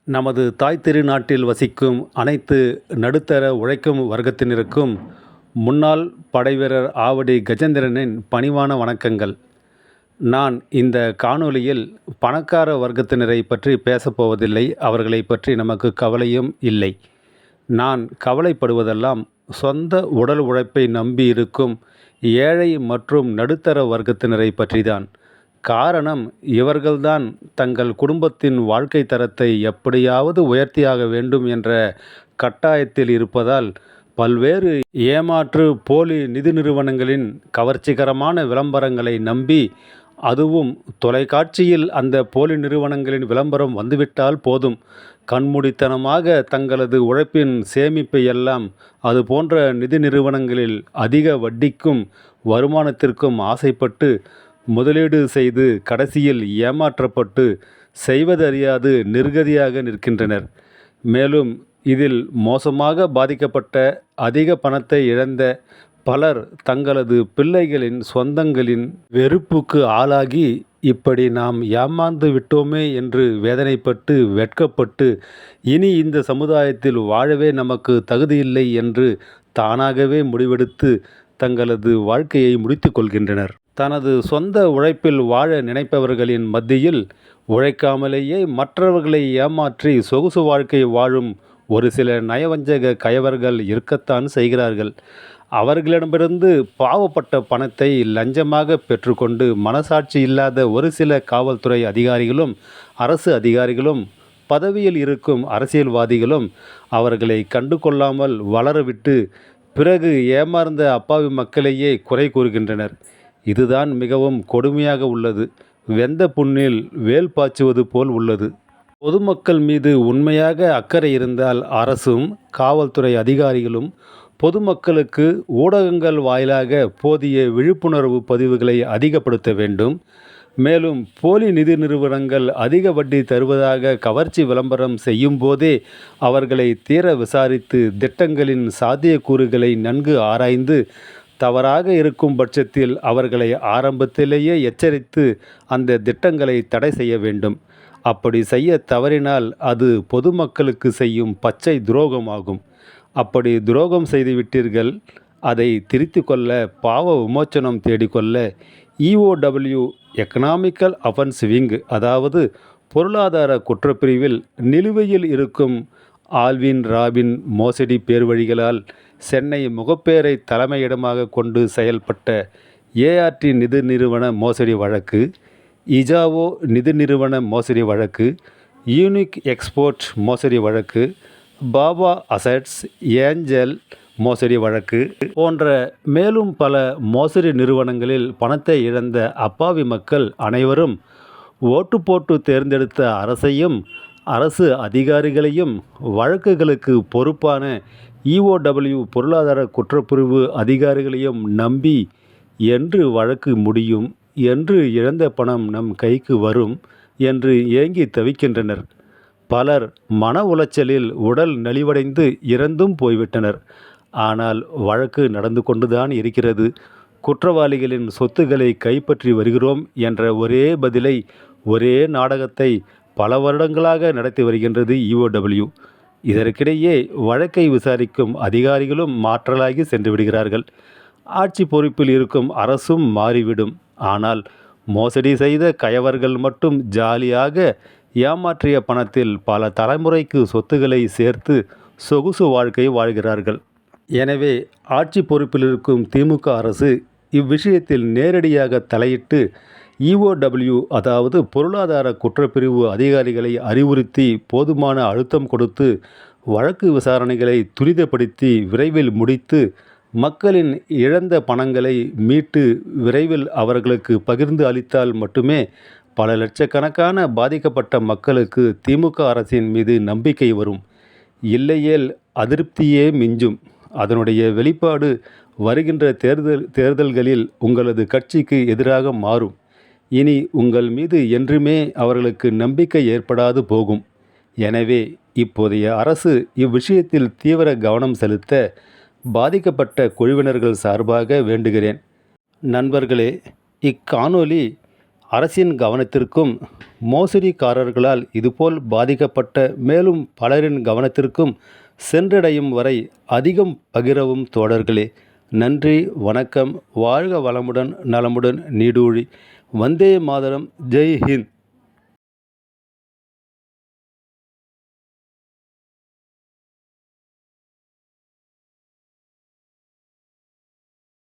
நமது தாய் திருநாட்டில் வசிக்கும் அனைத்து நடுத்தர உழைக்கும் வர்க்கத்தினருக்கும் முன்னாள் படைவீரர் ஆவடி கஜேந்திரனின் பணிவான வணக்கங்கள். நான் இந்த காணொளியில் பணக்கார வர்க்கத்தினரை பற்றி பேசப்போவதில்லை. அவர்களை பற்றி நமக்கு கவலையும் இல்லை. நான் கவலைப்படுவதெல்லாம் சொந்த உடல் உழைப்பை நம்பி இருக்கும் ஏழை மற்றும் நடுத்தர வர்க்கத்தினரை பற்றிதான். காரணம், இவர்கள்தான் தங்கள் குடும்பத்தின் வாழ்க்கை தரத்தை எப்படியாவது உயர்த்தியாக வேண்டும் என்ற கட்டாயத்தில் இருப்பதால் பல்வேறு ஏமாற்று போலி நிதி நிறுவனங்களின் கவர்ச்சிகரமான விளம்பரங்களை நம்பி, அதுவும் தொலைக்காட்சியில் அந்த போலி நிறுவனங்களின் விளம்பரம் வந்துவிட்டால் போதும், கண்மூடித்தனமாக தங்களது உழைப்பின் சேமிப்பை எல்லாம் அது போன்ற நிதி நிறுவனங்களில் அதிக வட்டிக்கும் வருமானத்திற்கும் ஆசைப்பட்டு முதலீடு செய்து கடைசியில் ஏமாற்றப்பட்டு செய்வதறியாது நிர்கதியாக நிற்கின்றனர். மேலும் இதில் மோசமாக பாதிக்கப்பட்ட, அதிக பணத்தை இழந்த பலர் தங்களது பிள்ளைகளின் சொந்தங்களின் வெறுப்புக்கு ஆளாகி, இப்படி நாம் ஏமாந்து விட்டோமே என்று வேதனைப்பட்டு வெட்கப்பட்டு இனி இந்த சமுதாயத்தில் வாழவே நமக்கு தகுதியில்லை என்று தானாகவே முடிவெடுத்து தங்களது வாழ்க்கையை முடித்து கொள்கின்றனர். தனது சொந்த உழைப்பில் வாழ நினைப்பவர்களின் மத்தியில் உழைக்காமலேயே மற்றவர்களை ஏமாற்றி சொகுசு வாழ்க்கை வாழும் ஒரு சில நயவஞ்சக கயவர்கள் இருக்கத்தான் செய்கிறார்கள். அவர்களிடமிருந்து பாவப்பட்ட பணத்தை லஞ்சமாக பெற்றுக்கொண்டு மனசாட்சி இல்லாத ஒரு சில காவல்துறை அதிகாரிகளும் அரசு அதிகாரிகளும் பதவியில் இருக்கும் அரசியல்வாதிகளும் அவர்களை கண்டு கொள்ளாமல் வளரவிட்டு பிறகு ஏமாந்த அப்பாவி மக்களையே குறை கூறுகின்றனர். இதுதான் மிகவும் கொடுமையாக உள்ளது. வெந்த புண்ணில் வேல் பாய்ச்சுவது போல் உள்ளது. பொதுமக்கள் மீது உண்மையாக அக்கறை இருந்தால் அரசும் காவல்துறை அதிகாரிகளும் பொதுமக்களுக்கு ஊடகங்கள் வாயிலாக போதிய விழிப்புணர்வு பதிவுகளை அதிகப்படுத்த வேண்டும். மேலும் போலி நிதி நிறுவனங்கள் அதிக வட்டி தருவதாக கவர்ச்சி விளம்பரம் செய்யும் போதே அவர்களை தீர விசாரித்து திட்டங்களின் சாத்தியக்கூறுகளை நன்கு ஆராய்ந்து தவறாக இருக்கும் பட்சத்தில் அவர்களை ஆரம்பத்திலேயே எச்சரித்து அந்த திட்டங்களை தடை செய்ய வேண்டும். அப்படி செய்ய தவறினால் அது பொதுமக்களுக்கு செய்யும் பச்சை துரோகமாகும். அப்படி துரோகம் செய்துவிட்டீர்கள், அதை திருத்தி கொள்ள, பாவ விமோச்சனம் தேடிக்கொள்ள EOW எக்கனாமிக்கல் அஃபென்ஸ் விங், அதாவது பொருளாதார குற்றப்பிரிவில் நிலுவையில் இருக்கும் ஆல்வின் ராபின் மோசடி பேர்வழிகளால் சென்னை முகப்பேரை தலைமையிடமாக கொண்டு செயல்பட்ட ART நிதி நிறுவன மோசடி வழக்கு, இஜாவோ நிதி நிறுவன மோசடி வழக்கு, யூனிக் எக்ஸ்போர்ட் மோசடி வழக்கு, பாபா அசட்ஸ் ஏஞ்சல் மோசடி வழக்கு போன்ற மேலும் பல மோசடி நிறுவனங்களில் பணத்தை இழந்த அப்பாவி மக்கள் அனைவரும் ஓட்டு போட்டு தேர்ந்தெடுத்த அரசையும் அரசு அதிகாரிகளையும் வழக்குகளுக்கு பொறுப்பான EOW பொருளாதார குற்றப்பிரிவு அதிகாரிகளையும் நம்பி என்று வழக்கு முடியும், என்று இழந்த பணம் நம் கைக்கு வரும் என்று ஏங்கி தவிக்கின்றனர். பலர் மன உளைச்சலில் உடல் நலிவடைந்து இறந்தும் போய்விட்டனர். ஆனால் வழக்கு நடந்து கொண்டுதான் இருக்கிறது. குற்றவாளிகளின் சொத்துக்களை கைப்பற்றி வருகிறோம் என்ற ஒரே பதிலை, ஒரே நாடகத்தை பல வருடங்களாக நடத்தி வருகின்றது EOW. இதற்கிடையே வழக்கை விசாரிக்கும் அதிகாரிகளும் மாற்றலாகி சென்று விடுகிறார்கள். ஆட்சி பொறுப்பில் இருக்கும் அரசும் மாறிவிடும். ஆனால் மோசடி செய்த கயவர்கள் மட்டும் ஜாலியாக ஏமாற்றிய பணத்தில் பல தலைமுறைக்கு சொத்துக்களை சேர்த்து சொகுசு வாழ்க்கை வாழ்கிறார்கள். எனவே ஆட்சி பொறுப்பில் இருக்கும் திமுக அரசு இவ்விஷயத்தில் நேரடியாக தலையிட்டு EOW, அதாவது பொருளாதார குற்றப்பிரிவு அதிகாரிகளை அறிவுறுத்தி போதுமான அழுத்தம் கொடுத்து வழக்கு விசாரணைகளை துரிதப்படுத்தி விரைவில் முடித்து மக்களின் இழந்த பணங்களை மீட்டு விரைவில் அவர்களுக்கு பகிர்ந்து அளித்தால் மட்டுமே பல லட்சக்கணக்கான பாதிக்கப்பட்ட மக்களுக்கு திமுக அரசின் மீது நம்பிக்கை வரும். இல்லையேல் அதிருப்தியே மிஞ்சும். அதனுடைய வெளிப்பாடு வருகின்ற தேர்தல்களில் உங்களது கட்சிக்கு எதிராக மாறும். இனி உங்கள் மீது என்றுமே அவர்களுக்கு நம்பிக்கை ஏற்படாது போகும். எனவே இப்போதைய அரசு இவ்விஷயத்தில் தீவிர கவனம் செலுத்த பாதிக்கப்பட்ட குழுவினர்கள் சார்பாக வேண்டுகிறேன். நண்பர்களே, இக்காணொளி அரசின் கவனத்திற்கும் மோசடிக்காரர்களால் இதுபோல் பாதிக்கப்பட்ட மேலும் பலரின் கவனத்திற்கும் சென்றடையும் வரை அதிகம் பகிரவும் தோழர்களே. நன்றி, வணக்கம். வாழ்க வளமுடன், நலமுடன் நீடூழி. வந்தே மாதரம். ஜெய் ஹிந்த்.